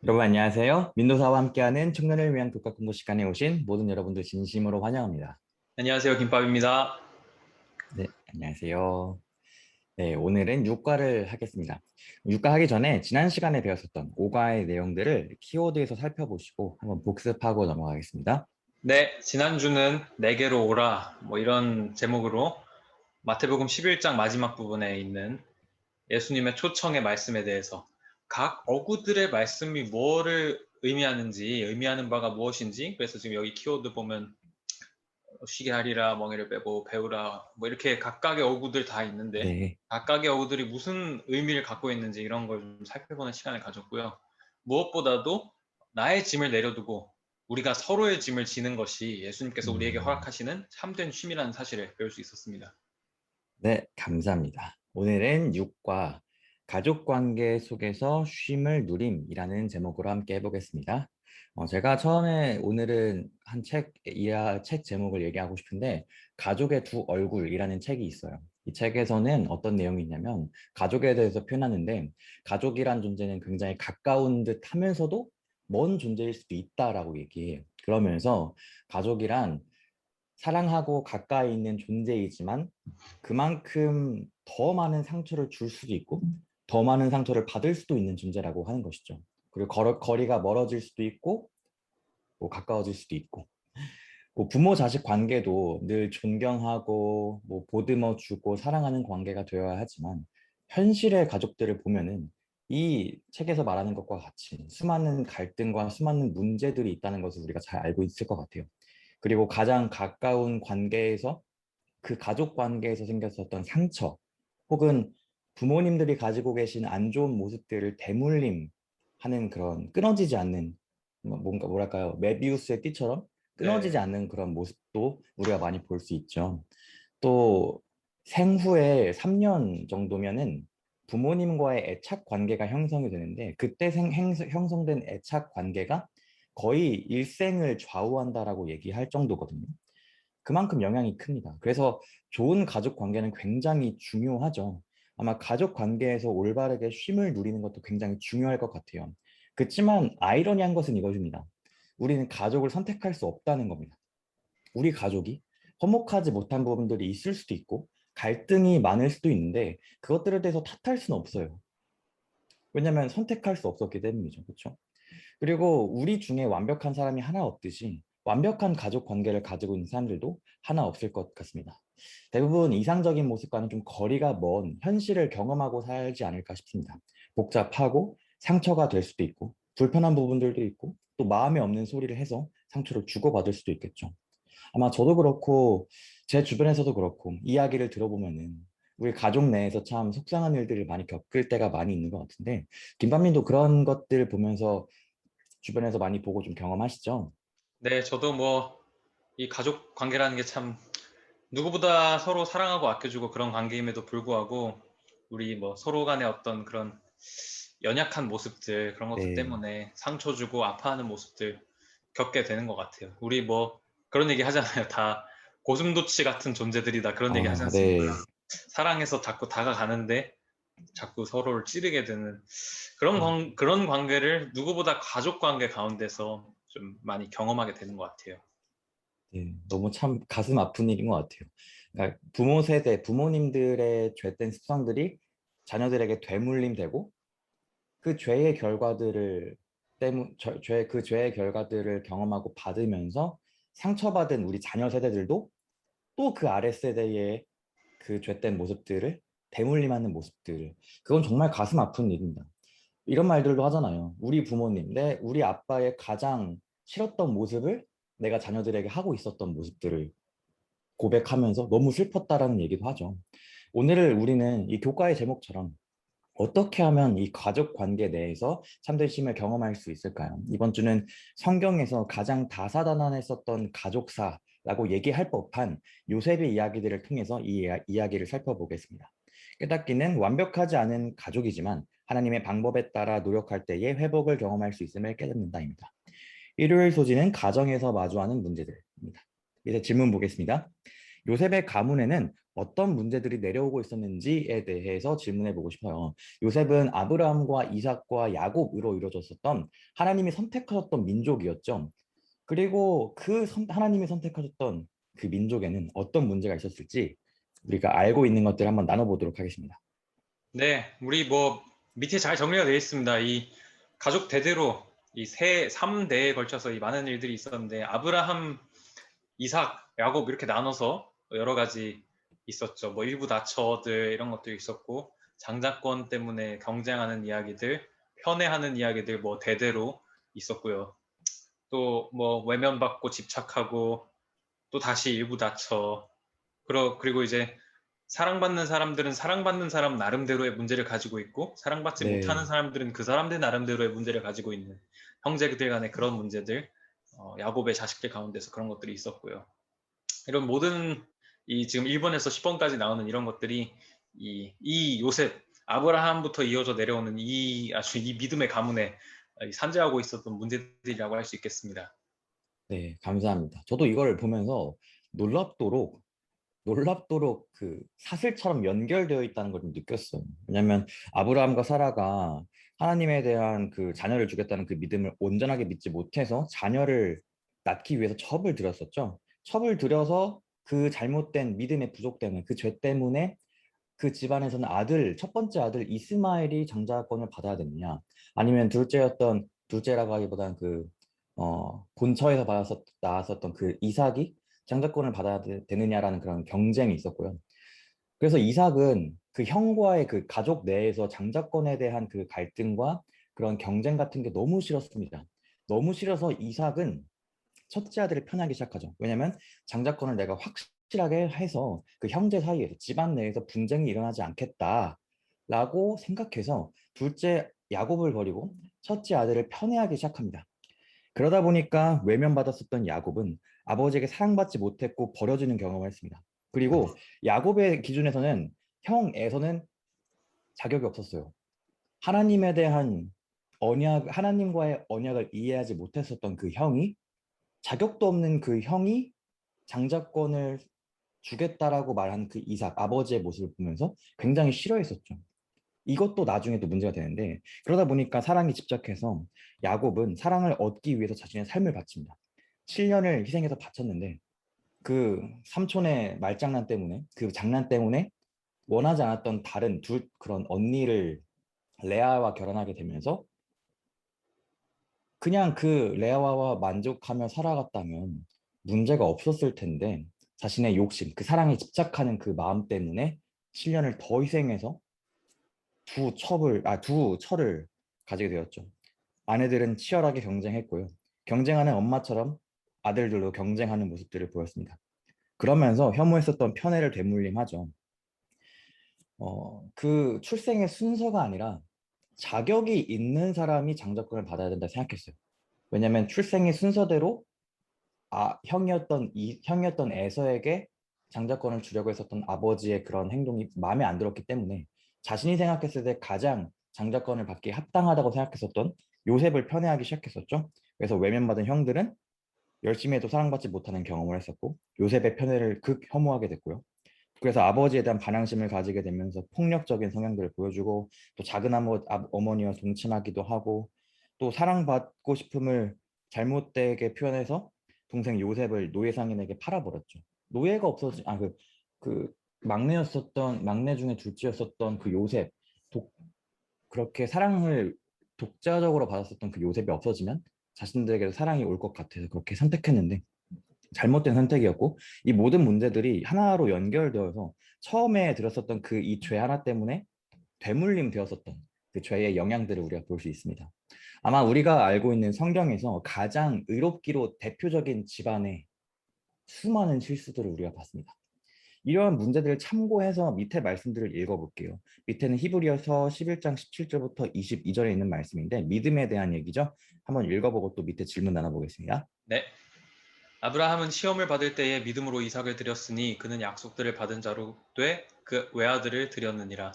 여러분 안녕하세요. 민도사와 함께하는 청년을 위한 국가 공부 시간에 오신 모든 여러분들 진심으로 환영합니다. 안녕하세요. 김밥입니다. 네, 안녕하세요. 네, 오늘은 육과를 하겠습니다. 육과 하기 전에 지난 시간에 배웠었던 오과의 내용들을 키워드에서 살펴보시고 한번 복습하고 넘어가겠습니다. 네, 지난주는 내게로 오라 뭐 이런 제목으로 마태복음 11장 마지막 부분에 있는 예수님의 초청의 말씀에 대해서 각 어구들의 말씀이 뭐를 의미하는지, 의미하는 바가 무엇인지, 그래서 지금 여기 키워드 보면 쉬게 하리라, 멍에를 빼고 배우라 뭐 이렇게 각각의 어구들 다 있는데 네, 각각의 어구들이 무슨 의미를 갖고 있는지 이런 걸 좀 살펴보는 시간을 가졌고요. 무엇보다도 나의 짐을 내려두고 우리가 서로의 짐을 지는 것이 예수님께서 우리에게 음, 허락하시는 참된 쉼이라는 사실을 배울 수 있었습니다. 네, 감사합니다. 오늘은 육과 가족 관계 속에서 쉼을 누림이라는 제목으로 함께 해보겠습니다. 제가 처음에 오늘은 한 책 제목을 얘기하고 싶은데, 가족의 두 얼굴이라는 책이 있어요. 이 책에서는 어떤 내용이 있냐면, 가족에 대해서 표현하는데, 가족이란 존재는 굉장히 가까운 듯 하면서도 먼 존재일 수도 있다라고 얘기해요. 그러면서 가족이란 사랑하고 가까이 있는 존재이지만 그만큼 더 많은 상처를 줄 수도 있고 더 많은 상처를 받을 수도 있는 존재라고 하는 것이죠. 그리고 거리가 멀어질 수도 있고 뭐 가까워질 수도 있고 뭐 부모 자식 관계도 늘 존경하고 뭐 보듬어 주고 사랑하는 관계가 되어야 하지만 현실의 가족들을 보면은 이 책에서 말하는 것과 같이 수많은 갈등과 수많은 문제들이 있다는 것을 우리가 잘 알고 있을 것 같아요. 그리고 가장 가까운 관계에서 그 가족 관계에서 생겼었던 상처 혹은 부모님들이 가지고 계신 안 좋은 모습들을 대물림하는 그런 끊어지지 않는 뭔가 뭐랄까요, 메비우스의 띠처럼 끊어지지 네, 않는 그런 모습도 우리가 많이 볼 수 있죠. 또 생후에 3년 정도면은 부모님과의 애착 관계가 형성이 되는데 그때 형성된 애착 관계가 거의 일생을 좌우한다라고 얘기할 정도거든요. 그만큼 영향이 큽니다. 그래서 좋은 가족 관계는 굉장히 중요하죠. 아마 가족 관계에서 올바르게 쉼을 누리는 것도 굉장히 중요할 것 같아요. 그렇지만 아이러니한 것은 이것입니다. 우리는 가족을 선택할 수 없다는 겁니다. 우리 가족이 화목하지 못한 부분들이 있을 수도 있고 갈등이 많을 수도 있는데 그것들에 대해서 탓할 수는 없어요. 왜냐하면 선택할 수 없었기 때문이죠. 그렇죠? 그리고 우리 중에 완벽한 사람이 하나 없듯이 완벽한 가족 관계를 가지고 있는 사람들도 하나 없을 것 같습니다. 대부분 이상적인 모습과는 좀 거리가 먼 현실을 경험하고 살지 않을까 싶습니다. 복잡하고 상처가 될 수도 있고 불편한 부분들도 있고 또 마음에 없는 소리를 해서 상처를 주고받을 수도 있겠죠. 아마 저도 그렇고 제 주변에서도 그렇고 이야기를 들어보면은 우리 가족 내에서 참 속상한 일들을 많이 겪을 때가 많이 있는 것 같은데 김반민도 그런 것들 보면서 주변에서 많이 보고 좀 경험하시죠? 네, 저도 뭐 이 가족 관계라는 게 참 누구보다 서로 사랑하고 아껴주고 그런 관계임에도 불구하고 우리 뭐 서로 간의 어떤 그런 연약한 모습들, 그런 것들 네. 때문에 상처 주고 아파하는 모습들 겪게 되는 것 같아요. 우리 뭐 그런 얘기 하잖아요. 다 고슴도치 같은 존재들이다. 그런 얘기 하지 아, 않습니까? 네. 사랑해서 자꾸 다가가는데 자꾸 서로를 찌르게 되는 음, 그런 관계를 누구보다 가족 관계 가운데서 좀 많이 경험하게 되는 것 같아요. 네. 너무 참 가슴 아픈 일인 것 같아요. 그러니까 부모 세대, 부모님들의 죄된 습성들이 자녀들에게 되물림되고 그 죄의 결과들을 그 죄의 결과들을 경험하고 받으면서 상처받은 우리 자녀 세대들도 또 그 아래 세대의 그 죄된 모습들을 대물림하는 모습들 그건 정말 가슴 아픈 일입니다. 이런 말들도 하잖아요. 우리 부모님, 우리 아빠의 가장 싫었던 모습을 내가 자녀들에게 하고 있었던 모습들을 고백하면서 너무 슬펐다라는 얘기도 하죠. 오늘 우리는 이 교과의 제목처럼 어떻게 하면 이 가족 관계 내에서 참된 쉼을 경험할 수 있을까요? 이번 주는 성경에서 가장 다사다난했었던 가족사라고 얘기할 법한 요셉의 이야기들을 통해서 이야기를 살펴보겠습니다. 깨닫기는 완벽하지 않은 가족이지만 하나님의 방법에 따라 노력할 때에 회복을 경험할 수 있음을 깨닫는다입니다. 일요일 소지는 가정에서 마주하는 문제들입니다. 이제 질문 보겠습니다. 요셉의 가문에는 어떤 문제들이 내려오고 있었는지에 대해서 질문해 보고 싶어요. 요셉은 아브라함과 이삭과 야곱으로 이루어졌었던 하나님이 선택하셨던 민족이었죠. 그리고 하나님이 선택하셨던 그 민족에는 어떤 문제가 있었을지 우리가 알고 있는 것들을 한번 나눠보도록 하겠습니다. 네, 우리 뭐 밑에 잘 정리가 되어 있습니다. 이 가족 대대로 이 3대에 걸쳐서 이 많은 일들이 있었는데 아브라함, 이삭, 야곱 이렇게 나눠서 여러 가지 있었죠. 뭐 일부 다처들 이런 것도 있었고 장자권 때문에 경쟁하는 이야기들, 편애하는 이야기들 뭐 대대로 있었고요. 또 뭐 외면받고 집착하고 또 다시 일부 다처. 그리고 이제 사랑받는 사람들은 사랑받는 사람 나름대로의 문제를 가지고 있고 사랑받지 못하는 네, 사람들은 그 사람들 나름대로의 문제를 가지고 있는 형제들 간의 그런 문제들, 야곱의 자식들 가운데서 그런 것들이 있었고요. 이런 모든 이 지금 1번에서 10번까지 나오는 이런 것들이 이 요셉 아브라함부터 이어져 내려오는 이 아주 이 믿음의 가문에 산재하고 있었던 문제들이라고 할 수 있겠습니다. 네, 감사합니다. 저도 이걸 보면서 놀랍도록 그 사슬처럼 연결되어 있다는 걸 좀 느꼈어요. 왜냐하면 아브라함과 사라가 하나님에 대한 그 자녀를 주겠다는 그 믿음을 온전하게 믿지 못해서 자녀를 낳기 위해서 첩을 들였었죠. 첩을 들여서 그 잘못된 믿음의 부족 때문에 그 죄 때문에 그 집안에서는 첫 번째 아들 이스마엘이 장자권을 받아야 되느냐, 아니면 둘째라고 하기보다는 본처에서 나왔었던 그 이삭이 장자권을 받아야 되느냐라는 그런 경쟁이 있었고요. 그래서 이삭은 그 형과의 그 가족 내에서 장자권에 대한 그 갈등과 그런 경쟁 같은 게 너무 싫었습니다. 너무 싫어서 이삭은 첫째 아들을 편하기 시작하죠. 왜냐면 장자권을 내가 확실하게 해서 그 형제 사이에서 집안 내에서 분쟁이 일어나지 않겠다라고 생각해서 둘째 야곱을 버리고 첫째 아들을 편애하기 시작합니다. 그러다 보니까 외면받았었던 야곱은 아버지에게 사랑받지 못했고 버려지는 경험을 했습니다. 그리고 야곱의 기준에서는 형에서는 자격이 없었어요. 하나님에 대한 하나님과의 언약을 이해하지 못했었던 그 형이, 자격도 없는 그 형이 장자권을 주겠다라고 말한 그 이삭, 아버지의 모습을 보면서 굉장히 싫어했었죠. 이것도 나중에 또 문제가 되는데, 그러다 보니까 사랑이 집착해서 야곱은 사랑을 얻기 위해서 자신의 삶을 바칩니다. 7년을 희생해서 바쳤는데 그 삼촌의 말장난 때문에, 그 장난 때문에 원하지 않았던 다른 그런 언니를 레아와 결혼하게 되면서 그냥 그 레아와 만족하며 살아갔다면 문제가 없었을 텐데, 자신의 욕심, 그 사랑에 집착하는 그 마음 때문에 7년을 더 희생해서 두 철을 가지게 되었죠. 아내들은 치열하게 경쟁했고요. 경쟁하는 엄마처럼 아들들도 경쟁하는 모습들을 보였습니다. 그러면서 혐오했었던 편애를 되물림하죠. 그 출생의 순서가 아니라 자격이 있는 사람이 장자권을 받아야 된다 생각했어요. 왜냐하면 출생의 순서대로 형이었던 에서에게 장자권을 주려고 했었던 아버지의 그런 행동이 마음에 안 들었기 때문에 자신이 생각했을 때 가장 장자권을 받기에 합당하다고 생각했었던 요셉을 편애하기 시작했었죠. 그래서 외면받은 형들은 열심히 해도 사랑받지 못하는 경험을 했었고 요셉의 편애를 극 혐오하게 됐고요. 그래서 아버지에 대한 반항심을 가지게 되면서 폭력적인 성향들을 보여주고, 또 작은 어머니와 동침하기도 하고, 또 사랑받고 싶음을 잘못되게 표현해서 동생 요셉을 노예 상인에게 팔아버렸죠. 노예가 없어지 아 그 막내 중에 둘째였었던 그 요셉, 독, 그렇게 사랑을 독자적으로 받았었던 그 요셉이 없어지면 자신들에게도 사랑이 올 것 같아서 그렇게 선택했는데 잘못된 선택이었고, 이 모든 문제들이 하나로 연결되어서 처음에 들었었던 그 이 죄 하나 때문에 되물림 되었었던 그 죄의 영향들을 우리가 볼 수 있습니다. 아마 우리가 알고 있는 성경에서 가장 의롭기로 대표적인 집안의 수많은 실수들을 우리가 봤습니다. 이러한 문제들을 참고해서 밑에 말씀들을 읽어볼게요. 밑에는 히브리서 11장 17절부터 22절에 있는 말씀인데 믿음에 대한 얘기죠. 한번 읽어보고 또 밑에 질문 나눠보겠습니다. 네. 아브라함은 시험을 받을 때에 믿음으로 이삭을 드렸으니 그는 약속들을 받은 자로 돼 그 외아들을 드렸느니라.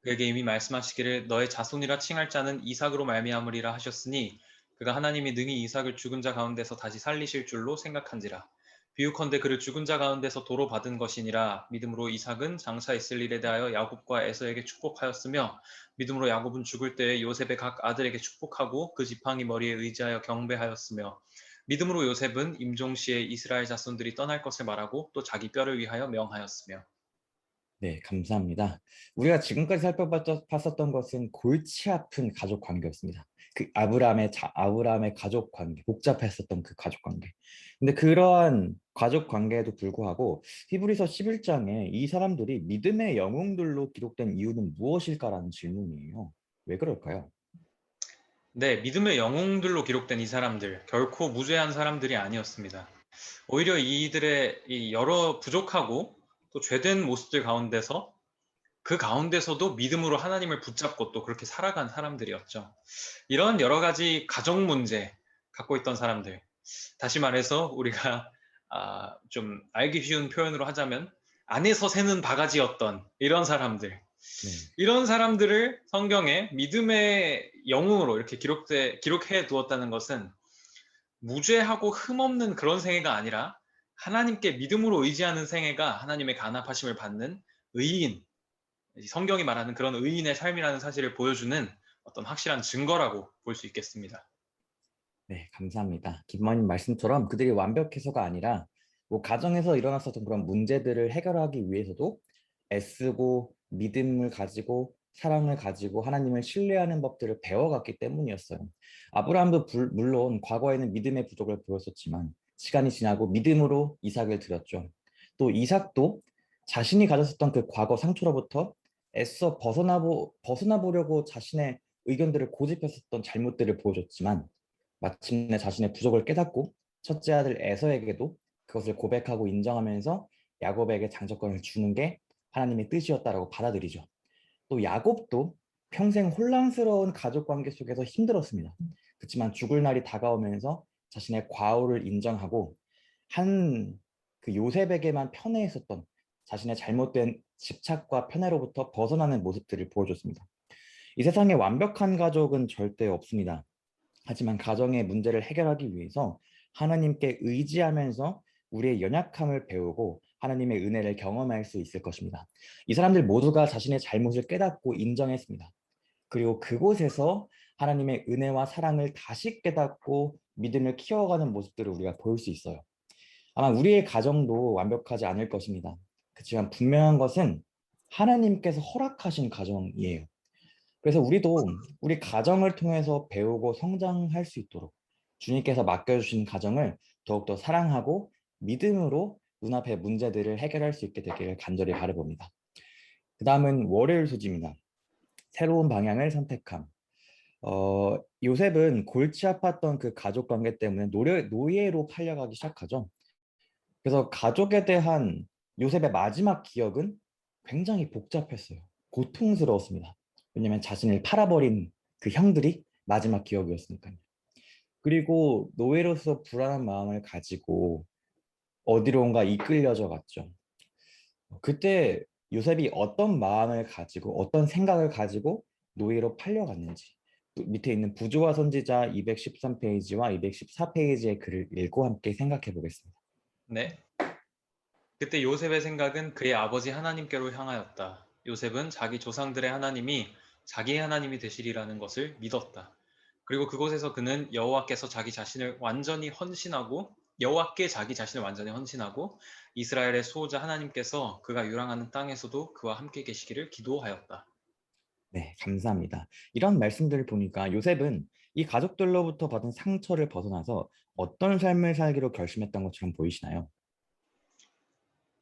그에게 이미 말씀하시기를 너의 자손이라 칭할 자는 이삭으로 말미암으리라 하셨으니 그가 하나님이 능히 이삭을 죽은 자 가운데서 다시 살리실 줄로 생각한지라. 비유컨대 그를 죽은 자 가운데서 도로 받은 것이니라. 믿음으로 이삭은 장차 있을 일에 대하여 야곱과 에서에게 축복하였으며 믿음으로 야곱은 죽을 때에 요셉의 각 아들에게 축복하고 그 지팡이 머리에 의지하여 경배하였으며 믿음으로 요셉은 임종시에 이스라엘 자손들이 떠날 것을 말하고 또 자기 뼈를 위하여 명하였으며. 네, 감사합니다. 우리가 지금까지 살펴봤었던 것은 골치 아픈 가족 관계였습니다. 그 아브라함의 가족 관계, 복잡했었던 그 가족 관계. 근데 그러한 가족 관계에도 불구하고 히브리서 11장에 이 사람들이 믿음의 영웅들로 기록된 이유는 무엇일까라는 질문이에요. 왜 그럴까요? 네, 믿음의 영웅들로 기록된 이 사람들, 결코 무죄한 사람들이 아니었습니다. 오히려 이들의 이 여러 부족하고 또 죄된 모습들 가운데서 그 가운데서도 믿음으로 하나님을 붙잡고 또 그렇게 살아간 사람들이었죠. 이런 여러 가지 가정 문제 갖고 있던 사람들. 다시 말해서 우리가 좀 알기 쉬운 표현으로 하자면 안에서 새는 바가지였던 이런 사람들. 네. 이런 사람들을 성경에 믿음의 영웅으로 이렇게 기록해 두었다는 것은 무죄하고 흠없는 그런 생애가 아니라 하나님께 믿음으로 의지하는 생애가 하나님의 간합하심을 받는 의인, 성경이 말하는 그런 의인의 삶이라는 사실을 보여주는 어떤 확실한 증거라고 볼 수 있겠습니다. 네, 감사합니다. 김만님 말씀처럼 그들이 완벽해서가 아니라 뭐 가정에서 일어났었던 그런 문제들을 해결하기 위해서도 애쓰고 믿음을 가지고 사랑을 가지고 하나님을 신뢰하는 법들을 배워갔기 때문이었어요. 아브라함도 물론 과거에는 믿음의 부족을 보였었지만 시간이 지나고 믿음으로 이삭을 드렸죠. 또 이삭도 자신이 가졌었던 그 과거 상처로부터 애써 벗어나 보려고 자신의 의견들을 고집했었던 잘못들을 보여줬지만 마침내 자신의 부족을 깨닫고 첫째 아들 에서에게도 그것을 고백하고 인정하면서 야곱에게 장자권을 주는 게 하나님의 뜻이었다라고 받아들이죠. 또 야곱도 평생 혼란스러운 가족 관계 속에서 힘들었습니다. 그렇지만 죽을 날이 다가오면서 자신의 과오를 인정하고 한 그 요셉에게만 편애했었던 자신의 잘못된 집착과 편애로부터 벗어나는 모습들을 보여줬습니다. 이 세상에 완벽한 가족은 절대 없습니다. 하지만 가정의 문제를 해결하기 위해서 하나님께 의지하면서 우리의 연약함을 배우고 하나님의 은혜를 경험할 수 있을 것입니다. 이 사람들 모두가 자신의 잘못을 깨닫고 인정했습니다. 그리고 그곳에서 하나님의 은혜와 사랑을 다시 깨닫고 믿음을 키워가는 모습들을 우리가 볼 수 있어요. 아마 우리의 가정도 완벽하지 않을 것입니다. 그렇지만 분명한 것은 하나님께서 허락하신 가정이에요. 그래서 우리도 우리 가정을 통해서 배우고 성장할 수 있도록 주님께서 맡겨주신 가정을 더욱더 사랑하고 믿음으로 눈앞의 문제들을 해결할 수 있게 되기를 간절히 바라봅니다. 그 다음은 월요일 소지입니다. 새로운 방향을 선택함. 요셉은 골치 아팠던 그 가족 관계 때문에 노예로 팔려가기 시작하죠. 그래서 가족에 대한 요셉의 마지막 기억은 굉장히 복잡했어요. 고통스러웠습니다. 왜냐하면 자신을 팔아버린 그 형들이 마지막 기억이었으니까요. 그리고 노예로서 불안한 마음을 가지고 어디론가 이끌려져 갔죠. 그때 요셉이 어떤 마음을 가지고 어떤 생각을 가지고 노예로 팔려갔는지 밑에 있는 부조와 선지자 213페이지와 214페이지의 글을 읽고 함께 생각해 보겠습니다. 네. 그때 요셉의 생각은 그의 아버지 하나님께로 향하였다. 요셉은 자기 조상들의 하나님이 자기의 하나님이 되시리라는 것을 믿었다. 그리고 그곳에서 그는 여호와께 자기 자신을 완전히 헌신하고 이스라엘의 수호자 하나님께서 그가 유랑하는 땅에서도 그와 함께 계시기를 기도하였다. 네, 감사합니다. 이런 말씀들을 보니까 요셉은 이 가족들로부터 받은 상처를 벗어나서 어떤 삶을 살기로 결심했던 것처럼 보이시나요?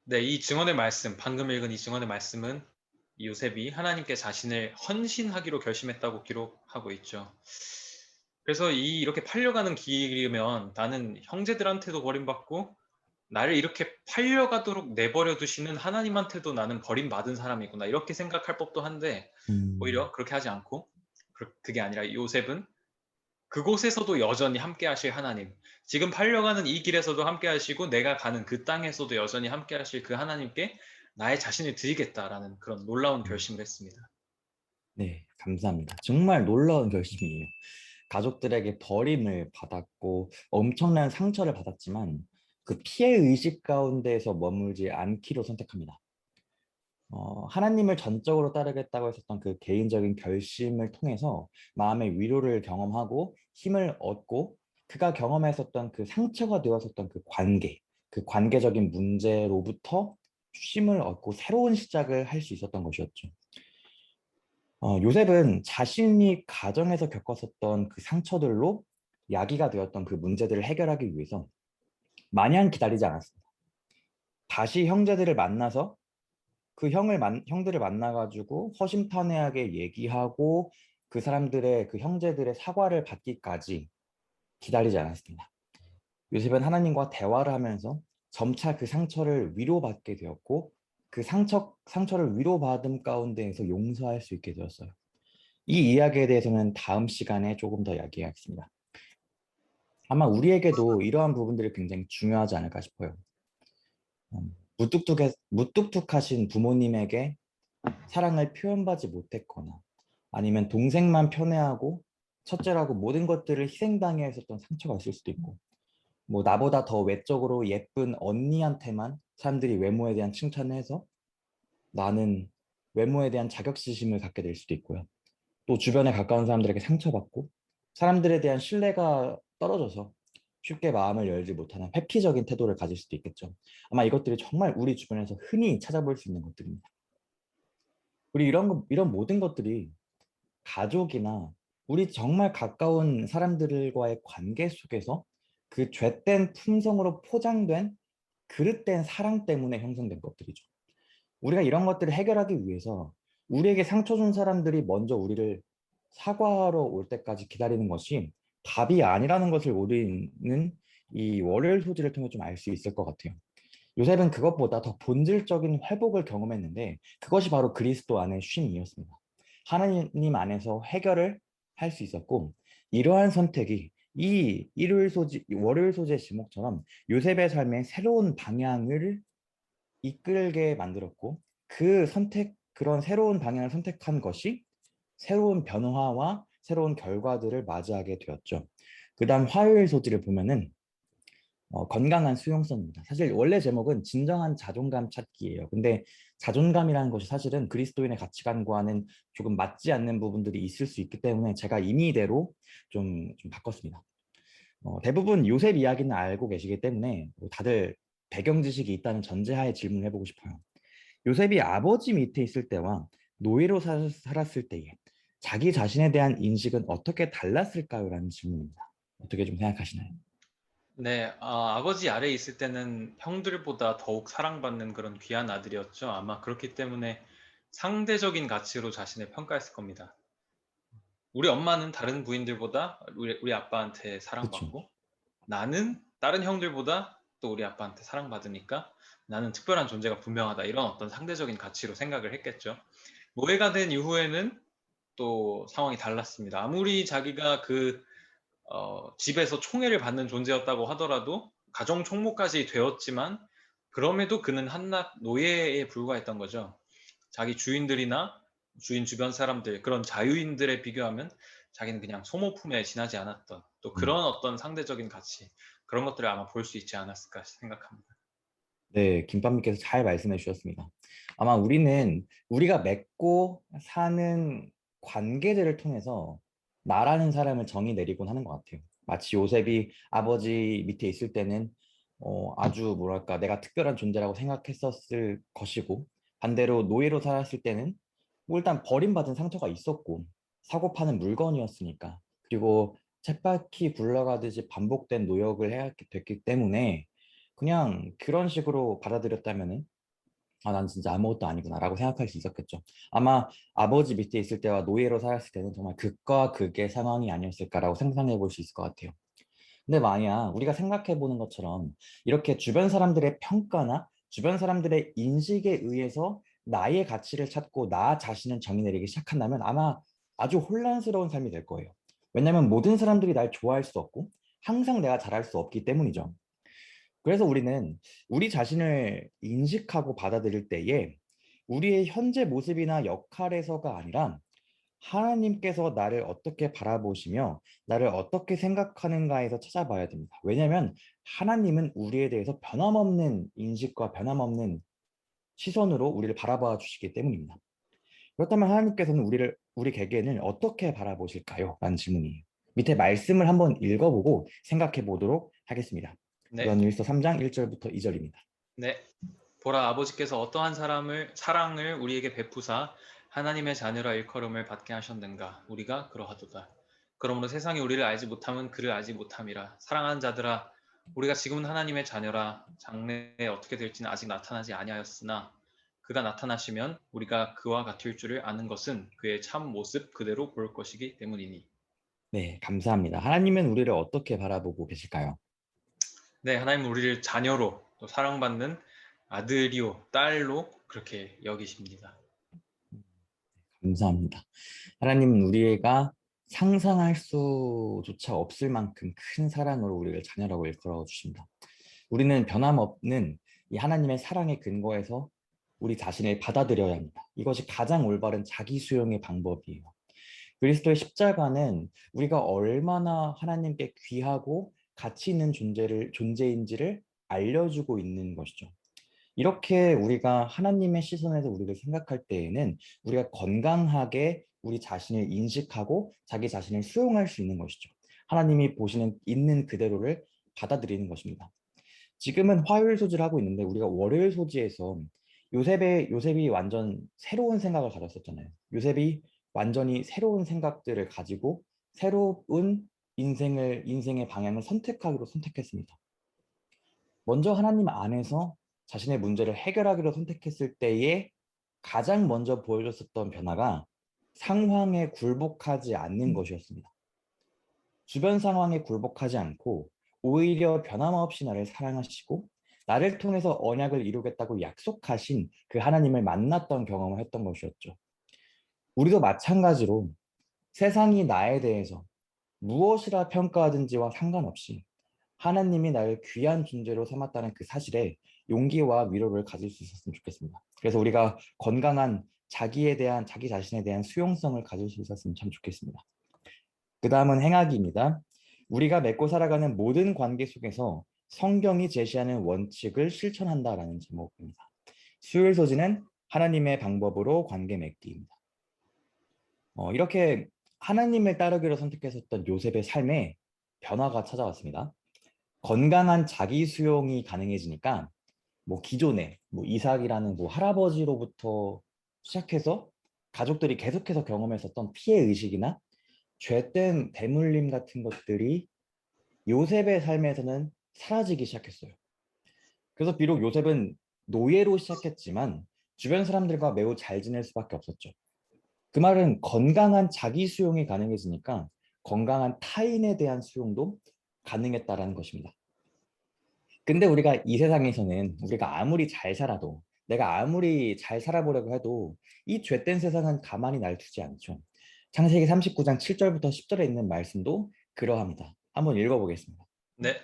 네, 방금 읽은 이 증언의 말씀은 요셉이 하나님께 자신을 헌신하기로 결심했다고 기록하고 있죠. 그래서 이렇게 팔려가는 길이면 나는 형제들한테도 버림받고 나를 이렇게 팔려가도록 내버려 두시는 하나님한테도 나는 버림받은 사람이구나. 이렇게 생각할 법도 한데 오히려 그렇게 하지 않고 그게 아니라 요셉은 그곳에서도 여전히 함께 하실 하나님, 지금 팔려가는 이 길에서도 함께 하시고 내가 가는 그 땅에서도 여전히 함께 하실 그 하나님께 나의 자신을 드리겠다라는 그런 놀라운 결심을 했습니다. 네, 감사합니다. 정말 놀라운 결심이에요. 가족들에게 버림을 받았고 엄청난 상처를 받았지만 그 피해 의식 가운데에서 머물지 않기로 선택합니다. 하나님을 전적으로 따르겠다고 했었던 그 개인적인 결심을 통해서 마음의 위로를 경험하고 힘을 얻고 그가 경험했었던 그 상처가 되었었던 그 관계적인 문제로부터 쉼을 얻고 새로운 시작을 할 수 있었던 것이었죠. 요셉은 자신이 가정에서 겪었었던 그 상처들로 야기가 되었던 그 문제들을 해결하기 위해서 마냥 기다리지 않았습니다. 다시 형제들을 만나서 형들을 만나가지고 허심탄회하게 얘기하고 그 사람들의 그 형제들의 사과를 받기까지 기다리지 않았습니다. 요셉은 하나님과 대화를 하면서 점차 그 상처를 위로받게 되었고 그 상처를 위로받음 가운데에서 용서할 수 있게 되었어요. 이 이야기에 대해서는 다음 시간에 조금 더 이야기하겠습니다. 아마 우리에게도 이러한 부분들이 굉장히 중요하지 않을까 싶어요. 무뚝뚝하신 부모님에게 사랑을 표현받지 못했거나 아니면 동생만 편애하고 첫째라고 모든 것들을 희생당해 있었던 상처가 있을 수도 있고 뭐 나보다 더 외적으로 예쁜 언니한테만 사람들이 외모에 대한 칭찬을 해서 나는 외모에 대한 자격지심을 갖게 될 수도 있고요. 또 주변에 가까운 사람들에게 상처받고 사람들에 대한 신뢰가 떨어져서 쉽게 마음을 열지 못하는 회피적인 태도를 가질 수도 있겠죠. 아마 이것들이 정말 우리 주변에서 흔히 찾아볼 수 있는 것들입니다. 우리 이런 모든 것들이 가족이나 우리 정말 가까운 사람들과의 관계 속에서 그 죄된 품성으로 포장된 그릇된 사랑 때문에 형성된 것들이죠. 우리가 이런 것들을 해결하기 위해서 우리에게 상처 준 사람들이 먼저 우리를 사과하러 올 때까지 기다리는 것이 답이 아니라는 것을 우리는 이 월요일 소지를 통해 좀 알 수 있을 것 같아요. 요셉은 그것보다 더 본질적인 회복을 경험했는데 그것이 바로 그리스도 안의 쉼이었습니다. 하나님 안에서 해결을 할 수 있었고 이러한 선택이 월요일 소재 제목처럼 요셉의 삶의 새로운 방향을 이끌게 만들었고 그런 새로운 방향을 선택한 것이 새로운 변화와 새로운 결과들을 맞이하게 되었죠. 그다음 화요일 소지를 보면은 건강한 수용성입니다. 사실 원래 제목은 진정한 자존감 찾기예요. 근데 자존감이라는 것이 사실은 그리스도인의 가치관과는 조금 맞지 않는 부분들이 있을 수 있기 때문에 제가 임의대로 좀 바꿨습니다. 대부분 요셉 이야기는 알고 계시기 때문에 다들 배경 지식이 있다는 전제하에 질문을 해보고 싶어요. 요셉이 아버지 밑에 있을 때와 노예로 살았을 때에 자기 자신에 대한 인식은 어떻게 달랐을까요? 라는 질문입니다. 어떻게 좀 생각하시나요? 네, 아버지 아래에 있을 때는 형들보다 더욱 사랑받는 그런 귀한 아들이었죠. 아마 그렇기 때문에 상대적인 가치로 자신을 평가했을 겁니다. 우리 엄마는 다른 부인들보다 우리 아빠한테 그렇죠. 사랑받고 나는 다른 형들보다 또 우리 아빠한테 사랑받으니까 나는 특별한 존재가 분명하다. 이런 어떤 상대적인 가치로 생각을 했겠죠. 노예가 된 이후에는 또 상황이 달랐습니다. 아무리 자기가 집에서 총애를 받는 존재였다고 하더라도 가정 총무까지 되었지만 그럼에도 그는 한낱 노예에 불과했던 거죠. 자기 주인들이나 주인 주변 사람들, 그런 자유인들에 비교하면 자기는 그냥 소모품에 지나지 않았던 또 음. 그런 어떤 상대적인 가치, 그런 것들을 아마 볼 수 있지 않았을까 생각합니다. 네, 김밥님께서 잘 말씀해 주셨습니다. 아마 우리가 맺고 사는 관계들을 통해서 나라는 사람을 정의 내리곤 하는 것 같아요. 마치 요셉이 아버지 밑에 있을 때는 아주 뭐랄까 내가 특별한 존재라고 생각했었을 것이고 반대로 노예로 살았을 때는 뭐 일단 버림받은 상처가 있었고 사고 파는 물건이었으니까 그리고 쳇바퀴 굴러가듯이 반복된 노역을 해야 됐기 때문에 그냥 그런 식으로 받아들였다면은 난 진짜 아무것도 아니구나라고 생각할 수 있었겠죠. 아마 아버지 밑에 있을 때와 노예로 살았을 때는 정말 극과 극의 상황이 아니었을까라고 상상해 볼 수 있을 것 같아요. 근데 만약 우리가 생각해 보는 것처럼 이렇게 주변 사람들의 평가나 주변 사람들의 인식에 의해서 나의 가치를 찾고 나 자신을 정의 내리기 시작한다면 아마 아주 혼란스러운 삶이 될 거예요. 왜냐하면 모든 사람들이 날 좋아할 수 없고 항상 내가 잘할 수 없기 때문이죠. 그래서 우리는 우리 자신을 인식하고 받아들일 때에 우리의 현재 모습이나 역할에서가 아니라 하나님께서 나를 어떻게 바라보시며 나를 어떻게 생각하는가에서 찾아봐야 됩니다. 왜냐하면 하나님은 우리에 대해서 변함없는 인식과 변함없는 시선으로 우리를 바라봐 주시기 때문입니다. 그렇다면 하나님께서는 우리 개개인을 어떻게 바라보실까요? 라는 질문이에요. 밑에 말씀을 한번 읽어보고 생각해 보도록 하겠습니다. 네, 요한일서 3장 1절부터 2절입니다. 네. 보라, 아버지께서 어떠한 사랑을 우리에게 베푸사 하나님의 자녀라 일컬음을 받게 하셨는가? 우리가 그러하도다. 그러므로 세상이 우리를 알지 못함은 그를 알지 못함이라. 사랑하는 자들아, 우리가 지금은 하나님의 자녀라. 장래에 어떻게 될지는 아직 나타나지 아니하였으나 그가 나타나시면 우리가 그와 같을 줄을 아는 것은 그의 참 모습 그대로 볼 것이기 때문이니. 네, 감사합니다. 하나님은 우리를 어떻게 바라보고 계실까요? 네, 하나님은 우리를 자녀로 또 사랑받는 아들이요, 딸로 그렇게 여기십니다. 감사합니다. 하나님은 우리가 상상할 수조차 없을 만큼 큰 사랑으로 우리를 자녀라고 일컬어 주십니다. 우리는 변함없는 이 하나님의 사랑의 근거에서 우리 자신을 받아들여야 합니다. 이것이 가장 올바른 자기 수용의 방법이에요. 그리스도의 십자가는 우리가 얼마나 하나님께 귀하고 가치 있는 존재인지를 알려주고 있는 것이죠. 이렇게 우리가 하나님의 시선에서 우리를 생각할 때에는 우리가 건강하게 우리 자신을 인식하고 자기 자신을 수용할 수 있는 것이죠. 하나님이 보시는 있는 그대로를 받아들이는 것입니다. 지금은 화요일 소지를 하고 있는데 우리가 월요일 소지에서 요셉이 완전 새로운 생각을 가졌었잖아요. 요셉이 완전히 새로운 생각들을 가지고 새로운 인생의 방향을 선택하기로 선택했습니다. 먼저 하나님 안에서 자신의 문제를 해결하기로 선택했을 때에 가장 먼저 보여줬었던 변화가 상황에 굴복하지 않는 것이었습니다. 주변 상황에 굴복하지 않고 오히려 변함없이 나를 사랑하시고 나를 통해서 언약을 이루겠다고 약속하신 그 하나님을 만났던 경험을 했던 것이었죠. 우리도 마찬가지로 세상이 나에 대해서 무엇이라 평가하든지와 상관없이 하나님이 나를 귀한 존재로 삼았다는 그 사실에 용기와 위로를 가질 수 있었으면 좋겠습니다. 그래서 우리가 건강한 자기 자신에 대한 수용성을 가질 수 있었으면 참 좋겠습니다. 그 다음은 행하기입니다. 우리가 맺고 살아가는 모든 관계 속에서 성경이 제시하는 원칙을 실천한다라는 제목입니다. 수요일 소지는 하나님의 방법으로 관계 맺기입니다. 이렇게 하나님을 따르기로 선택했었던 요셉의 삶에 변화가 찾아왔습니다. 건강한 자기 수용이 가능해지니까 기존에 이삭이라는 할아버지로부터 시작해서 가족들이 계속해서 경험했었던 피해 의식이나 죄된 대물림 같은 것들이 요셉의 삶에서는 사라지기 시작했어요. 그래서 비록 요셉은 노예로 시작했지만 주변 사람들과 매우 잘 지낼 수밖에 없었죠. 그 말은 건강한 자기 수용이 가능해지니까 건강한 타인에 대한 수용도 가능했다라는 것입니다. 근데 우리가 이 세상에서는 우리가 아무리 잘 살아도 내가 아무리 잘 살아보려고 해도 이 죄된 세상은 가만히 날 두지 않죠. 창세기 39장 7절부터 10절에 있는 말씀도 그러합니다. 한번 읽어보겠습니다. 네.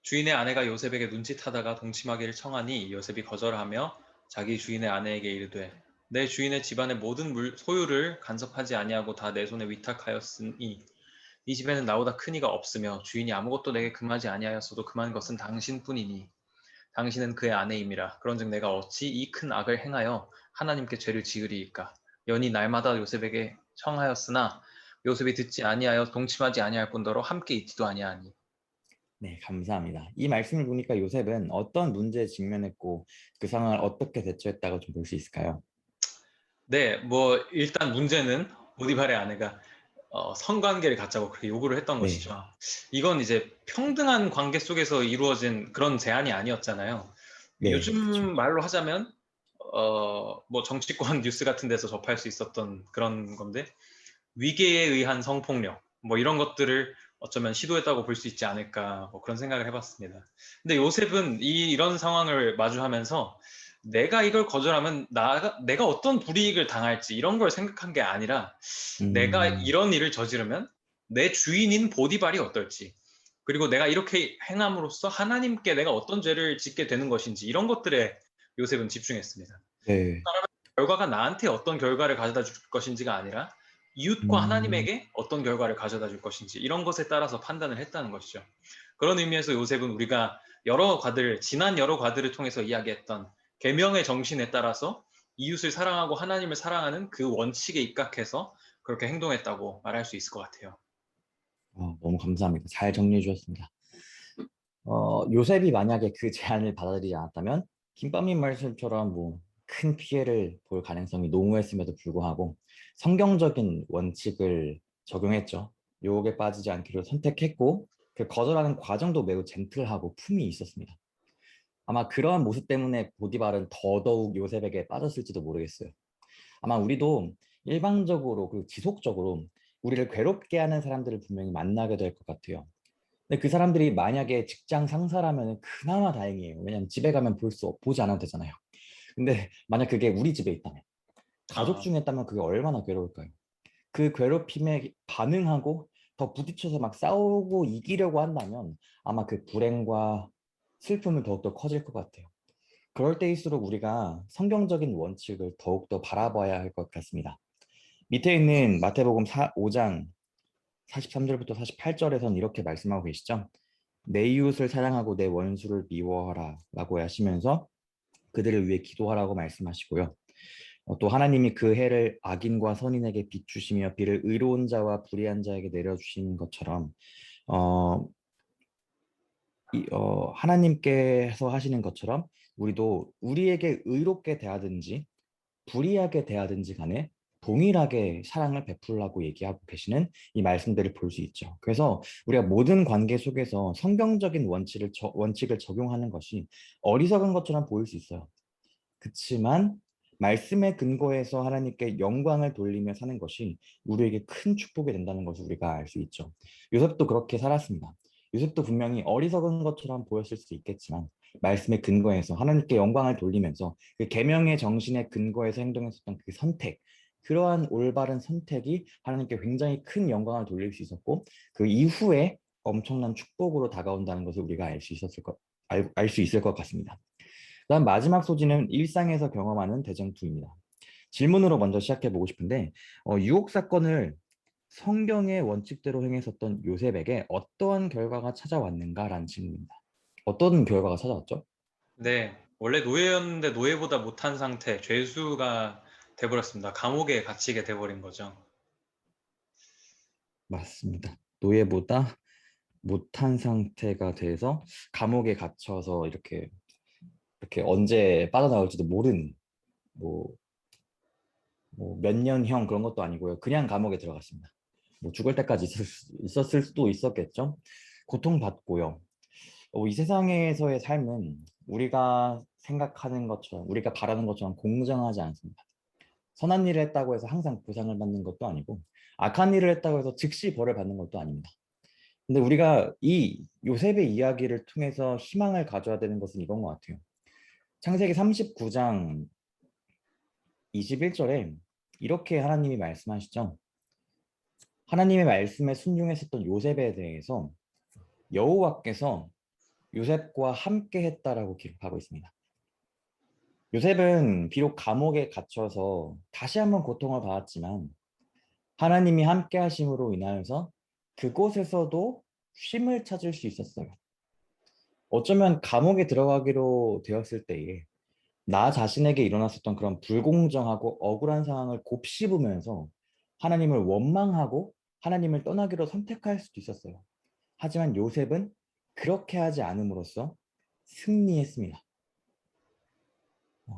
주인의 아내가 요셉에게 눈짓하다가 동침하기를 청하니 요셉이 거절하며 자기 주인의 아내에게 이르되 내 주인의 집안의 모든 소유를 간섭하지 아니하고 다 내 손에 위탁하였으니 이 집에는 나보다 큰 이가 없으며 주인이 아무것도 내게 금하지 아니하였어도 금한 것은 당신뿐이니 당신은 그의 아내임이라. 그런즉 내가 어찌 이 큰 악을 행하여 하나님께 죄를 지으리이까. 연이 날마다 요셉에게 청하였으나 요셉이 듣지 아니하여 동침하지 아니할 뿐더러 함께 있지도 아니하니. 네, 감사합니다. 이 말씀을 보니까 요셉은 어떤 문제에 직면했고 그 상황을 어떻게 대처했다고 좀 볼 수 있을까요? 네, 뭐 일단 문제는 보디발의 아내가 성관계를 갖자고 그렇게 요구를 했던 네, 것이죠. 이건 이제 평등한 관계 속에서 이루어진 그런 제안이 아니었잖아요. 네, 그렇죠. 요즘 말로 하자면 뭐 정치권 뉴스 같은 데서 접할 수 있었던 그런 건데 위계에 의한 성폭력 뭐 이런 것들을 어쩌면 시도했다고 볼 수 있지 않을까 뭐 그런 생각을 해봤습니다. 근데 요셉은 이런 상황을 마주하면서 내가 이걸 거절하면 내가 어떤 불이익을 당할지 이런 걸 생각한 게 아니라 내가 음, 이런 일을 저지르면 내 주인인 보디발이 어떨지 그리고 내가 이렇게 행함으로써 하나님께 내가 어떤 죄를 짓게 되는 것인지 이런 것들에 요셉은 집중했습니다. 네. 결과가 나한테 어떤 결과를 가져다 줄 것인지가 아니라 이웃과 음, 하나님에게 어떤 결과를 가져다 줄 것인지 이런 것에 따라서 판단을 했다는 것이죠. 그런 의미에서 요셉은 우리가 지난 여러 과들을 통해서 이야기했던 계명의 정신에 따라서 이웃을 사랑하고 하나님을 사랑하는 그 원칙에 입각해서 그렇게 행동했다고 말할 수 있을 것 같아요. 너무 감사합니다. 잘 정리해 주셨습니다. 요셉이 만약에 그 제안을 받아들이지 않았다면 김밥님 말씀처럼 뭐 큰 피해를 볼 가능성이 농후했음에도 불구하고 성경적인 원칙을 적용했죠. 유혹에 빠지지 않기로 선택했고 그 거절하는 과정도 매우 젠틀하고 품이 있었습니다. 아마 그러한 모습 때문에 보디발은 더더욱 요셉에게 빠졌을지도 모르겠어요. 아마 우리도 일방적으로 그리고 지속적으로 우리를 괴롭게 하는 사람들을 분명히 만나게 될 것 같아요. 근데 그 사람들이 만약에 직장 상사라면 그나마 다행이에요. 왜냐면 집에 가면 보지 않아도 되잖아요. 근데 만약 그게 우리 집에 있다면, 가족 어, 중에 있다면 그게 얼마나 괴로울까요? 그 괴롭힘에 반응하고 더 부딪혀서 막 싸우고 이기려고 한다면 아마 그 불행과 슬픔은 더욱더 커질 것 같아요. 그럴 때일수록 우리가 성경적인 원칙을 더욱더 바라봐야 할 것 같습니다. 밑에 있는 마태복음 5장 43절부터 48절에서는 이렇게 말씀하고 계시죠. 내 이웃을 사랑하고 내 원수를 미워하라 라고 하시면서 그들을 위해 기도하라고 말씀하시고요. 또 하나님이 그 해를 악인과 선인에게 비추시며 비를 의로운 자와 불의한 자에게 내려주신 것처럼 어, 하나님께서 하시는 것처럼 우리도 우리에게 의롭게 대하든지 불이하게 대하든지 간에 동일하게 사랑을 베풀라고 얘기하고 계시는 이 말씀들을 볼 수 있죠. 그래서 우리가 모든 관계 속에서 성경적인 원칙을 적용하는 것이 어리석은 것처럼 보일 수 있어요. 그렇지만 말씀의 근거에서 하나님께 영광을 돌리며 사는 것이 우리에게 큰 축복이 된다는 것을 우리가 알 수 있죠. 요셉도 그렇게 살았습니다. 요셉도 분명히 어리석은 것처럼 보였을 수 있겠지만 말씀의 근거에서 하나님께 영광을 돌리면서 그 계명의 정신의 근거에서 행동했었던 그 선택, 그러한 올바른 선택이 하나님께 굉장히 큰 영광을 돌릴 수 있었고 그 이후에 엄청난 축복으로 다가온다는 것을 우리가 알 수 있을 것 같습니다. 그다음 마지막 소지는 일상에서 경험하는 대쟁투입니다. 질문으로 먼저 시작해 보고 싶은데 유혹 사건을 성경의 원칙대로 행했었던 요셉에게 어떠한 결과가 찾아왔는가라는 질문입니다. 어떤 결과가 찾아왔죠? 네, 원래 노예였는데 노예보다 못한 상태, 죄수가 돼버렸습니다. 감옥에 갇히게 돼버린 거죠. 맞습니다. 노예보다 못한 상태가 돼서 감옥에 갇혀서 이렇게 언제 빠져나올지도 모르는 뭐, 뭐 몇 년형 그런 것도 아니고요. 그냥 감옥에 들어갔습니다. 뭐 죽을 때까지 있었을 수도 있었겠죠. 고통받고요. 이 세상에서의 삶은 우리가 생각하는 것처럼, 우리가 바라는 것처럼 공정하지 않습니다. 선한 일을 했다고 해서 항상 보상을 받는 것도 아니고, 악한 일을 했다고 해서 즉시 벌을 받는 것도 아닙니다. 근데 우리가 이 요셉의 이야기를 통해서 희망을 가져야 되는 것은 이건 것 같아요. 창세기 39장 21절에 이렇게 하나님이 말씀하시죠. 하나님의 말씀에 순종했었던 요셉에 대해서 여호와께서 요셉과 함께 했다라고 기록하고 있습니다. 요셉은 비록 감옥에 갇혀서 다시 한번 고통을 받았지만 하나님이 함께 하심으로 인하여서 그곳에서도 쉼을 찾을 수 있었어요. 어쩌면 감옥에 들어가기로 되었을 때에 나 자신에게 일어났었던 그런 불공정하고 억울한 상황을 곱씹으면서 하나님을 원망하고 하나님을 떠나기로 선택할 수도 있었어요. 하지만 요셉은 그렇게 하지 않음으로써 승리했습니다.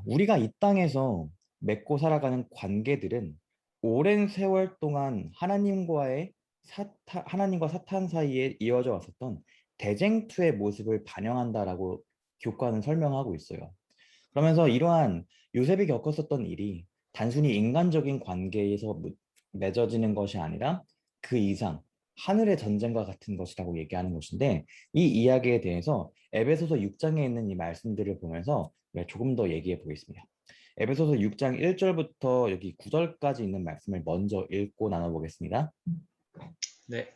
우리가 이 땅에서 맺고 살아가는 관계들은 오랜 세월 동안 하나님과 사탄 사이에 이어져 왔었던 대쟁투의 모습을 반영한다라고 교과는 설명하고 있어요. 그러면서 이러한 요셉이 겪었었던 일이 단순히 인간적인 관계에서 맺어지는 것이 아니라 그 이상 하늘의 전쟁과 같은 것이라고 얘기하는 것인데 이 이야기에 대해서 에베소서 6장에 있는 이 말씀들을 보면서 조금 더 얘기해 보겠습니다. 에베소서 6장 1절부터 여기 9절까지 있는 말씀을 먼저 읽고 나눠보겠습니다. 네,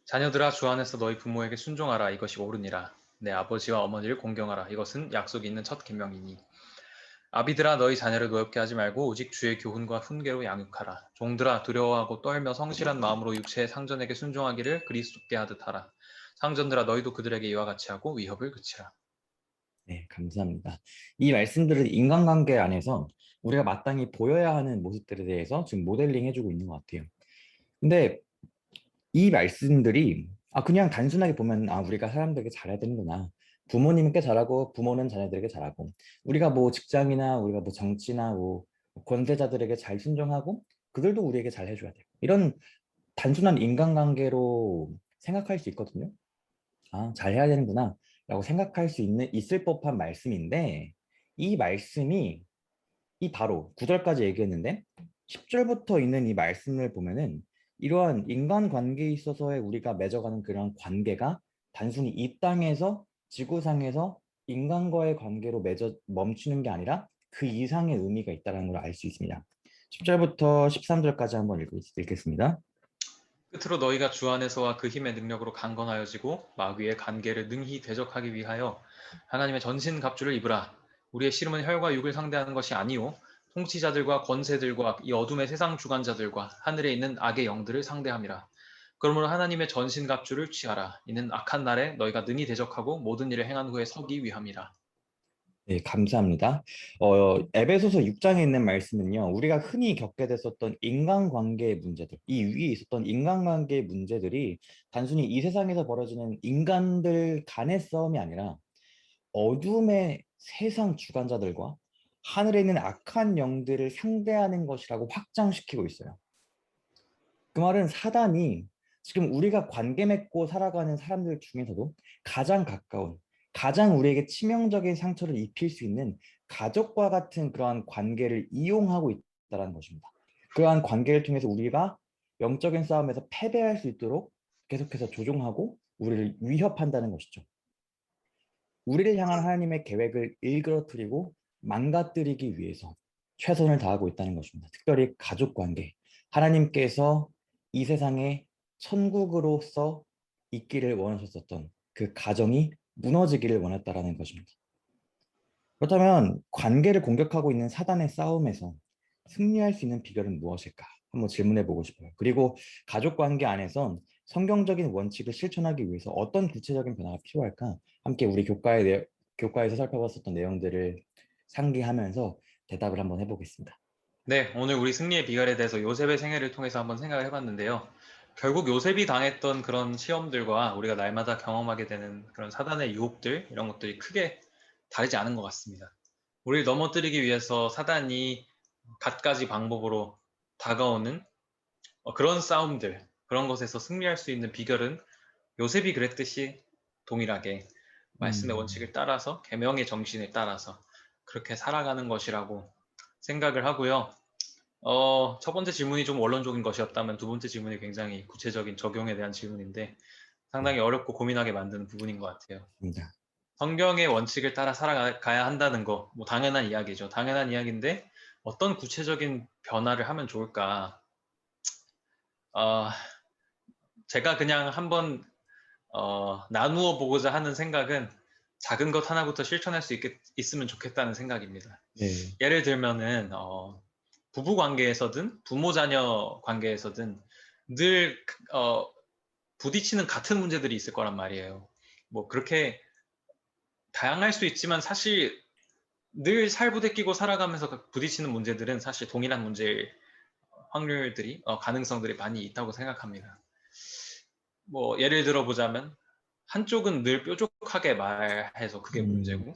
자녀들아 주 안에서 너희 부모에게 순종하라 이것이 옳으니라. 내 아버지와 어머니를 공경하라 이것은 약속이 있는 첫 계명이니 아비들아 너희 자녀를 노엽게 하지 말고 오직 주의 교훈과 훈계로 양육하라. 종들아 두려워하고 떨며 성실한 마음으로 육체의 상전에게 순종하기를 그리스도께 하듯 하라. 상전들아 너희도 그들에게 이와 같이 하고 위협을 그치라. 네, 감사합니다. 이 말씀들은 인간관계 안에서 우리가 마땅히 보여야 하는 모습들에 대해서 지금 모델링 해주고 있는 것 같아요. 근데 이 말씀들이 그냥 단순하게 보면 우리가 사람들에게 잘해야 되는구나. 부모님께 잘하고 부모는 자녀들에게 잘하고 우리가 뭐 직장이나 우리가 뭐 정치나 뭐 권세자들에게 잘 순종하고 그들도 우리에게 잘 해줘야 돼. 이런 단순한 인간관계로 생각할 수 있거든요. 잘해야 되는구나 라고 생각할 수 있을 법한 말씀인데 이 말씀이 이 바로 9절까지 얘기했는데 10절부터 있는 이 말씀을 보면은 이러한 인간관계에 있어서의 우리가 맺어가는 그런 관계가 단순히 이 땅에서 지구상에서 인간과의 관계로 멈추는 게 아니라 그 이상의 의미가 있다는 걸 알 수 있습니다. 10절부터 13절까지 한번 읽겠습니다. 끝으로 너희가 주 안에서와 그 힘의 능력으로 강건하여지고 마귀의 간계를 능히 대적하기 위하여 하나님의 전신 갑주를 입으라. 우리의 씨름은 혈과 육을 상대하는 것이 아니요 통치자들과 권세들과 이 어둠의 세상 주관자들과 하늘에 있는 악의 영들을 상대함이라. 그러므로 하나님의 전신 갑주를 취하라. 이는 악한 날에 너희가 능히 대적하고 모든 일을 행한 후에 서기 위함이라. 네, 감사합니다. 에베소서 6장에 있는 말씀은요, 우리가 흔히 겪게 됐었던 인간관계의 문제들, 이 위에 있었던 인간관계의 문제들이 단순히 이 세상에서 벌어지는 인간들 간의 싸움이 아니라 어둠의 세상 주관자들과 하늘에 있는 악한 영들을 상대하는 것이라고 확장시키고 있어요. 그 말은 사단이 지금 우리가 관계 맺고 살아가는 사람들 중에서도 가장 가까운, 가장 우리에게 치명적인 상처를 입힐 수 있는 가족과 같은 그러한 관계를 이용하고 있다는 것입니다. 그러한 관계를 통해서 우리가 영적인 싸움에서 패배할 수 있도록 계속해서 조종하고 우리를 위협한다는 것이죠. 우리를 향한 하나님의 계획을 일그러뜨리고 망가뜨리기 위해서 최선을 다하고 있다는 것입니다. 특별히 가족 관계. 하나님께서 이 세상에 천국으로서 있기를 원하셨었던 그 가정이 무너지기를 원했다라는 것입니다. 그렇다면 관계를 공격하고 있는 사단의 싸움에서 승리할 수 있는 비결은 무엇일까? 한번 질문해 보고 싶어요. 그리고 가족 관계 안에선 성경적인 원칙을 실천하기 위해서 어떤 구체적인 변화가 필요할까? 함께 우리 교과에서 살펴봤었던 내용들을 상기하면서 대답을 한번 해보겠습니다. 네, 오늘 우리 승리의 비결에 대해서 요셉의 생애를 통해서 한번 생각을 해봤는데요. 결국 요셉이 당했던 그런 시험들과 우리가 날마다 경험하게 되는 그런 사단의 유혹들, 이런 것들이 크게 다르지 않은 것 같습니다. 우리를 넘어뜨리기 위해서 사단이 갖가지 방법으로 다가오는 그런 싸움들, 그런 것에서 승리할 수 있는 비결은 요셉이 그랬듯이 동일하게 말씀의 음, 원칙을 따라서, 계명의 정신을 따라서 그렇게 살아가는 것이라고 생각을 하고요. 첫 번째 질문이 좀 원론적인 것이었다면 두 번째 질문이 굉장히 구체적인 적용에 대한 질문인데 상당히 네, 어렵고 고민하게 만드는 부분인 것 같아요. 맞습니다. 성경의 원칙을 따라 살아가야 한다는 거, 뭐 당연한 이야기죠. 당연한 이야기인데 어떤 구체적인 변화를 하면 좋을까? 어, 제가 그냥 한번 나누어 보고자 하는 생각은 작은 것 하나부터 실천할 수 있으면 좋겠다는 생각입니다. 네, 예를 들면은 부부 관계에서든 부모 자녀 관계에서든 늘 부딪히는 같은 문제들이 있을 거란 말이에요. 뭐 그렇게 다양할 수 있지만 사실 늘 살부대끼고 살아가면서 부딪히는 문제들은 사실 동일한 문제일 확률들이 가능성들이 많이 있다고 생각합니다. 뭐 예를 들어 보자면 한쪽은 늘 뾰족하게 말해서 그게 음, 문제고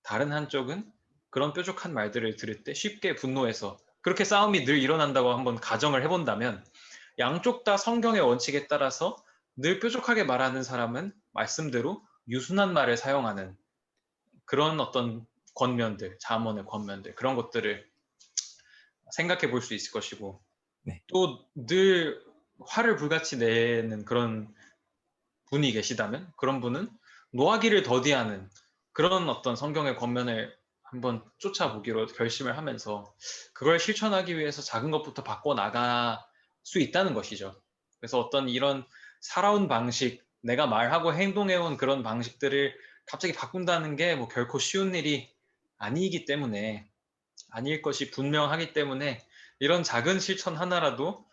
다른 한쪽은 그런 뾰족한 말들을 들을 때 쉽게 분노해서 그렇게 싸움이 늘 일어난다고 한번 가정을 해본다면 양쪽 다 성경의 원칙에 따라서 늘 뾰족하게 말하는 사람은 말씀대로 유순한 말을 사용하는 그런 어떤 권면들, 잠언의 권면들 그런 것들을 생각해 볼 수 있을 것이고 네, 또 늘 화를 불같이 내는 그런 분이 계시다면 그런 분은 노하기를 더디하는 그런 어떤 성경의 권면을 한번 쫓아보기로 결심을 하면서 그걸 실천하기 위해서 작은 것부터 바꿔 나갈 수 있다는 것이죠. 그래서 어떤 이런 살아온 방식, 내가 말하고 행동해온 그런 방식들을 갑자기 바꾼다는 게 뭐 결코 쉬운 일이 아니기 때문에 아닐 것이 분명하기 때문에 이런 작은 실천 하나라도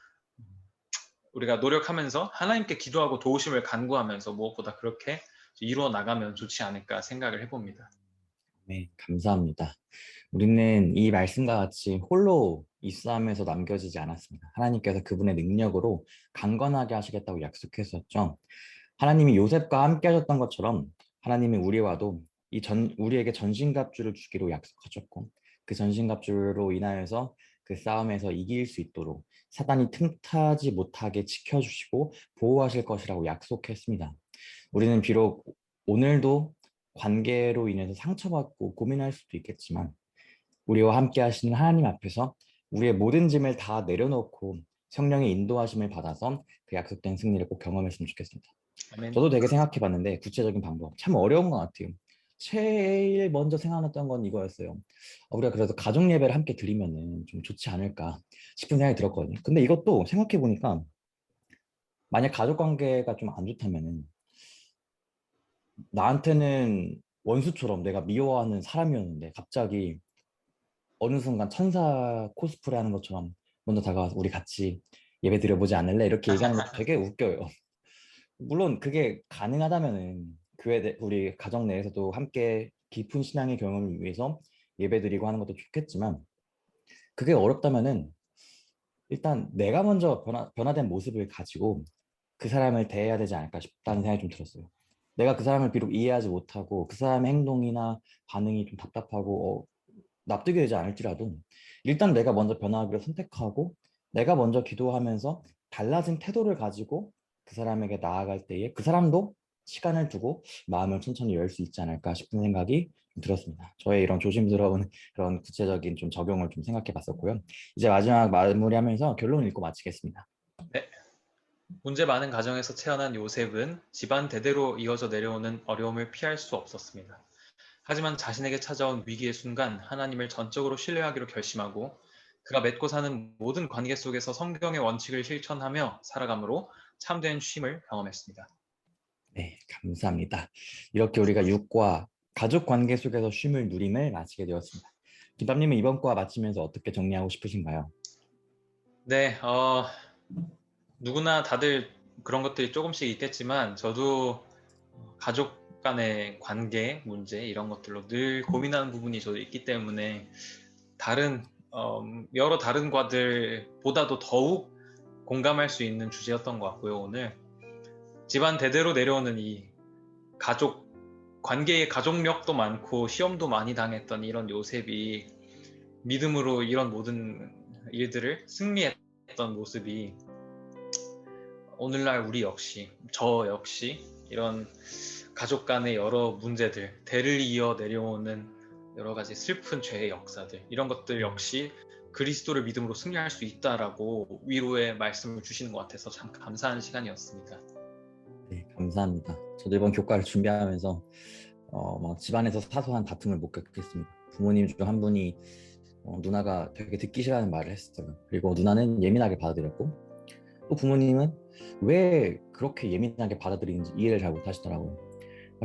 우리가 노력하면서 하나님께 기도하고 도우심을 간구하면서 무엇보다 그렇게 이루어 나가면 좋지 않을까 생각을 해봅니다. 네, 감사합니다. 우리는 이 말씀과 같이 홀로 이 싸움에서 남겨지지 않았습니다. 하나님께서 그분의 능력으로 강건하게 하시겠다고 약속했었죠. 하나님이 요셉과 함께 하셨던 것처럼 하나님이 우리와도 우리에게 전신갑주를 주기로 약속하셨고 그 전신갑주로 인하여서 그 싸움에서 이길 수 있도록 사단이 틈타지 못하게 지켜주시고 보호하실 것이라고 약속했습니다. 우리는 비록 오늘도 관계로 인해서 상처받고 고민할 수도 있겠지만 우리와 함께 하시는 하나님 앞에서 우리의 모든 짐을 다 내려놓고 성령의 인도하심을 받아서 그 약속된 승리를 꼭 경험했으면 좋겠습니다. 아멘. 저도 되게 생각해 봤는데 구체적인 방법 참 어려운 것 같아요. 제일 먼저 생각났던 건 이거였어요. 우리가 그래서 가족 예배를 함께 드리면은 좀 좋지 않을까 싶은 생각이 들었거든요. 근데 이것도 생각해 보니까 만약 가족 관계가 좀 안 좋다면은 나한테는 원수처럼 내가 미워하는 사람이었는데 갑자기 어느 순간 천사 코스프레 하는 것처럼 먼저 다가와서 우리 같이 예배 드려보지 않을래? 이렇게 얘기하는 것도 되게 웃겨요. 물론 그게 가능하다면은 우리 가정 내에서도 함께 깊은 신앙의 경험을 위해서 예배 드리고 하는 것도 좋겠지만 그게 어렵다면은 일단 내가 먼저 변화된 모습을 가지고 그 사람을 대해야 되지 않을까 싶다는 생각이 좀 들었어요. 내가 그 사람을 비록 이해하지 못하고 그 사람의 행동이나 반응이 좀 답답하고 납득이 되지 않을지라도 일단 내가 먼저 변화하기를 선택하고 내가 먼저 기도하면서 달라진 태도를 가지고 그 사람에게 나아갈 때에 그 사람도 시간을 두고 마음을 천천히 열 수 있지 않을까 싶은 생각이 좀 들었습니다. 저의 이런 조심스러운 그런 구체적인 좀 적용을 좀 생각해 봤었고요. 이제 마지막 마무리하면서 결론을 읽고 마치겠습니다. 네. 문제 많은 가정에서 태어난 요셉은 집안 대대로 이어져 내려오는 어려움을 피할 수 없었습니다. 하지만 자신에게 찾아온 위기의 순간 하나님을 전적으로 신뢰하기로 결심하고 그가 맺고 사는 모든 관계 속에서 성경의 원칙을 실천하며 살아감으로 참된 쉼을 경험했습니다. 네, 감사합니다. 이렇게 우리가 육과 가족 관계 속에서 쉼을 누림을 마치게 되었습니다. 김밥님은 이번 과 마치면서 어떻게 정리하고 싶으신가요? 네, 누구나 다들 그런 것들이 조금씩 있겠지만 저도 가족 간의 관계 문제 이런 것들로 늘 고민하는 부분이 저도 있기 때문에 다른 여러 다른 과들보다도 더욱 공감할 수 있는 주제였던 것 같고요. 오늘 집안 대대로 내려오는 이 가족 관계의 가족력도 많고 시험도 많이 당했던 이런 요셉이 믿음으로 이런 모든 일들을 승리했던 모습이 오늘날 우리 역시 저 역시 이런 가족 간의 여러 문제들 대를 이어 내려오는 여러 가지 슬픈 죄의 역사들 이런 것들 역시 그리스도를 믿음으로 승리할 수 있다라고 위로의 말씀을 주시는 것 같아서 참 감사한 시간이었습니다. 네, 감사합니다. 저도 이번 교과를 준비하면서 막 집안에서 사소한 다툼을 목격했습니다. 부모님 중 한 분이 누나가 되게 듣기 싫어하는 말을 했어요. 그리고 누나는 예민하게 받아들였고 또 부모님은 왜 그렇게 예민하게 받아들이는지 이해를 잘 못하시더라고요.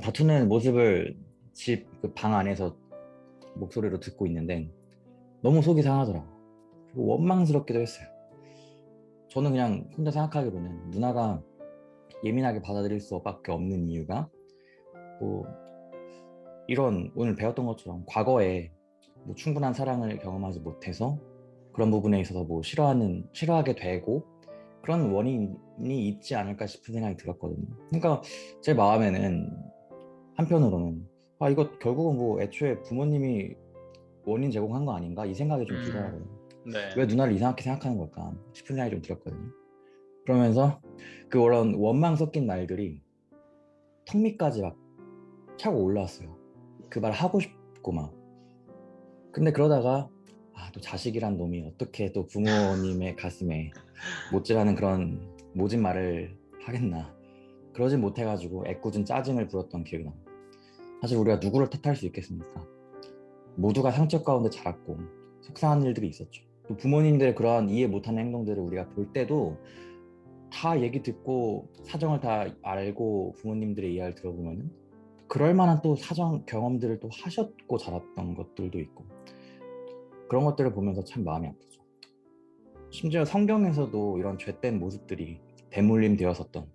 다투는 모습을 집 그 방 안에서 목소리로 듣고 있는데 너무 속이 상하더라고요. 그리고 원망스럽기도 했어요. 저는 그냥 혼자 생각하기로는 누나가 예민하게 받아들일 수밖에 없는 이유가 뭐 이런 오늘 배웠던 것처럼 과거에 뭐 충분한 사랑을 경험하지 못해서 그런 부분에 있어서 뭐 싫어하게 되고 그런 원인이 있지 않을까 싶은 생각이 들었거든요. 그러니까 제 마음에는 한편으로는 이거 결국은 뭐 애초에 부모님이 원인 제공한 거 아닌가 이 생각이 좀 들더라고요. 네. 왜 누나를 이상하게 생각하는 걸까 싶은 생각이 좀 들었거든요. 그러면서 그런 원망 섞인 말들이 턱 밑까지 막 차고 올라왔어요. 그 말 하고 싶고 막. 근데 그러다가 또 자식이란 놈이 어떻게 또 부모님의 가슴에 못질하는 그런 모진 말을 하겠나. 그러진 못해가지고 애꿎은 짜증을 부렸던 기억이 납니다. 사실 우리가 누구를 탓할 수 있겠습니까? 모두가 상처 가운데 자랐고 속상한 일들이 있었죠. 또 부모님들의 그러한 이해 못하는 행동들을 우리가 볼 때도 다 얘기 듣고 사정을 다 알고 부모님들의 이야기를 들어보면은 그럴 만한 또 사정 경험들을 또 하셨고 자랐던 것들도 있고 그런 것들을 보면서 참 마음이 아프죠. 심지어 성경에서도 이런 죄된 모습들이 대물림 되었었던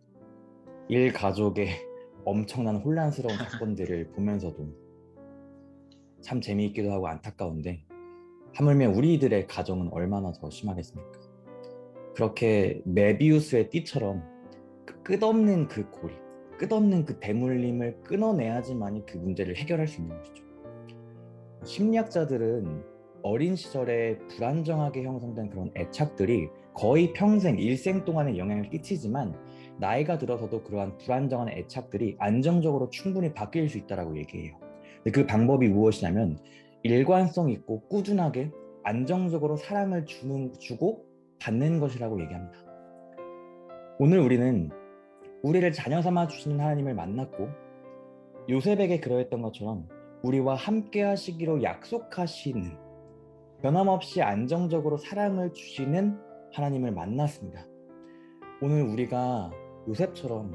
일가족의 엄청난 혼란스러운 사건들을 보면서도 참 재미있기도 하고 안타까운데, 하물며 우리들의 가정은 얼마나 더 심하겠습니까? 그렇게 메비우스의 띠처럼 그 끝없는 그 고리, 끝없는 그 대물림을 끊어내야지만이 그 문제를 해결할 수 있는 것이죠. 심리학자들은 어린 시절에 불안정하게 형성된 그런 애착들이 거의 평생 일생 동안에 영향을 끼치지만, 나이가 들어서도 그러한 불안정한 애착들이 안정적으로 충분히 바뀔 수 있다고 얘기해요. 근데 그 방법이 무엇이냐면 일관성 있고 꾸준하게 안정적으로 사랑을 주고 받는 것이라고 얘기합니다. 오늘 우리는 우리를 자녀 삼아 주시는 하나님을 만났고, 요셉에게 그러했던 것처럼 우리와 함께 하시기로 약속하시는, 변함없이 안정적으로 사랑을 주시는 하나님을 만났습니다. 오늘 우리가 요셉처럼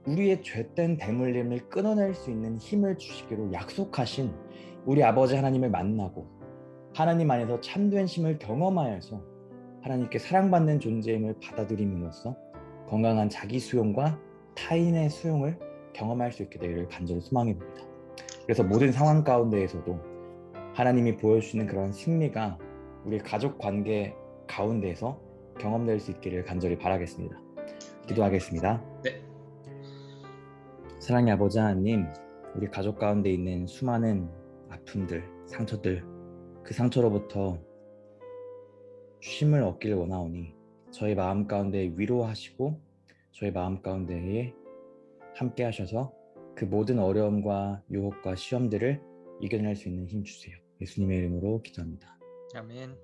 우리의 죄된 대물림을 끊어낼 수 있는 힘을 주시기로 약속하신 우리 아버지 하나님을 만나고, 하나님 안에서 참된 힘을 경험하여서 하나님께 사랑받는 존재임을 받아들임으로써 건강한 자기 수용과 타인의 수용을 경험할 수 있게 되기를 간절히 소망해 봅니다. 그래서 모든 상황 가운데에서도 하나님이 보여주시는 그런 승리가 우리 가족 관계 가운데에서 경험될 수 있기를 간절히 바라겠습니다. 기도하겠습니다. 네. 사랑의 아버지 하나님, 우리 가족 가운데 있는 수많은 아픔들, 상처들, 그 상처로부터 쉼을 얻기를 원하오니 저희 마음 가운데 위로하시고 저희 마음 가운데에 함께 하셔서 그 모든 어려움과 유혹과 시험들을 이겨낼 수 있는 힘 주세요. 예수님의 이름으로 기도합니다. 아멘.